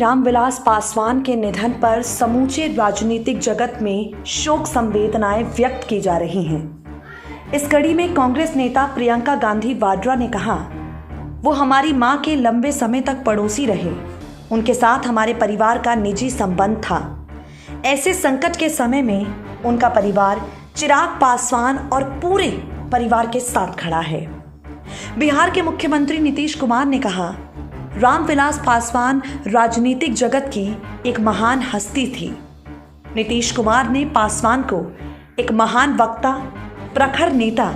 रामविलास पासवान के निधन पर समूचे राजनीतिक जगत में शोक संवेदनाएं व्यक्त की जा रही हैं। इस कड़ी में कांग्रेस नेता प्रियंका गांधी वाड्रा ने कहा, वो हमारी मां के लंबे समय तक पड़ोसी रहे। उनके साथ हमारे परिवार का निजी संबंध था। ऐसे संकट के समय में उनका परिवार चिराग पासवान और पूरे परिवार के साथ खड़ा है। बिहार के मुख्यमंत्री नीतीश कुमार ने कहा, रामविलास पासवान राजनीतिक जगत की एक महान हस्ती थी। नीतीश कुमार ने पासवान को एक महान वक्ता, प्रखर नेता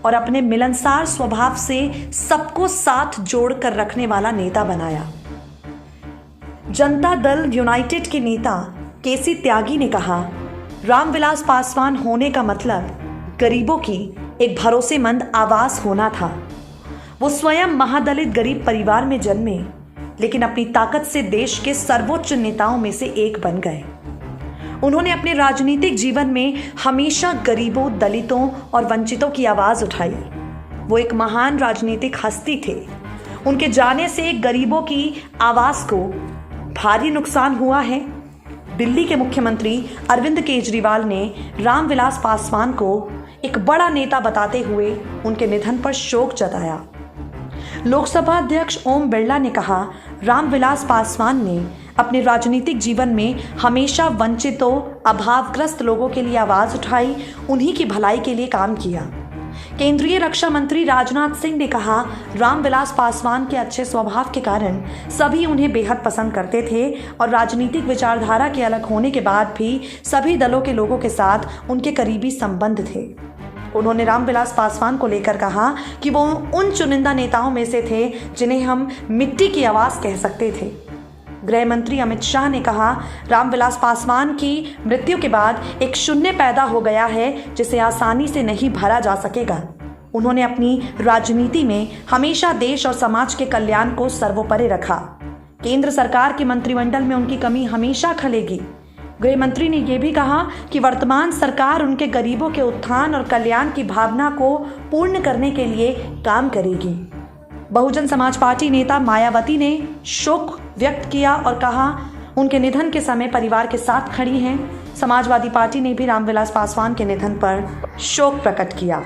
और अपने मिलनसार स्वभाव से सबको साथ जोड़कर रखने वाला नेता बनाया। जनता दल यूनाइटेड के नेता केसी त्यागी ने कहा, रामविलास पासवान होने का मतलब गरीबों की एक भरोसेमंद आवाज होना था। वो स्वयं महादलित गरीब परिवार में जन्मे, लेकिन अपनी ताकत से देश के सर्वोच्च नेताओं में से एक बन गए। उन्होंने अपने राजनीतिक जीवन में हमेशा गरीबों, दलितों और वंचितों की आवाज उठाई। वो एक महान राजनीतिक हस्ती थे। उनके जाने से गरीबों की आवाज को भारी नुकसान हुआ है। दिल्ली के मुख्यमंत्री अरविंद केजरीवाल ने रामविलास पासवान को एक बड़ा नेता बताते हुए उनके निधन पर शोक जताया। लोकसभा अध्यक्ष ओम बिरला ने कहा, रामविलास पासवान ने अपने राजनीतिक जीवन में हमेशा वंचितों, अभावग्रस्त लोगों के लिए आवाज उठाई, उन्हीं की भलाई के लिए काम किया। केंद्रीय रक्षा मंत्री राजनाथ सिंह ने कहा, रामविलास पासवान के अच्छे स्वभाव के कारण सभी उन्हें बेहद पसंद करते थे और राजनीतिक विचारधारा के अलग होने के बाद भी सभी दलों के लोगों के साथ उनके करीबी संबंध थे। उन्होंने रामविलास पासवान को लेकर कहा कि वो उन चुनिंदा नेताओं में से थे जिन्हें हम मिट्टी की आवाज़ कह सकते थे। गृह मंत्री अमित शाह ने कहा, रामविलास पासवान की मृत्यु के बाद एक शून्य पैदा हो गया है जिसे आसानी से नहीं भरा जा सकेगा। उन्होंने अपनी राजनीति में हमेशा देश और समाज के कल्याण को सर्वोपरि रखा। केंद्र सरकार के मंत्रिमंडल में उनकी कमी हमेशा खलेगी। गृह मंत्री ने यह भी कहा कि वर्तमान सरकार उनके गरीबों के उत्थान और कल्याण की भावना को पूर्ण करने के लिए काम करेगी। बहुजन समाज पार्टी नेता मायावती ने शोक व्यक्त किया और कहा, उनके निधन के समय परिवार के साथ खड़ी हैं। समाजवादी पार्टी ने भी रामविलास पासवान के निधन पर शोक प्रकट किया।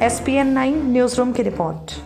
SPN 9 न्यूज़ रूम की रिपोर्ट।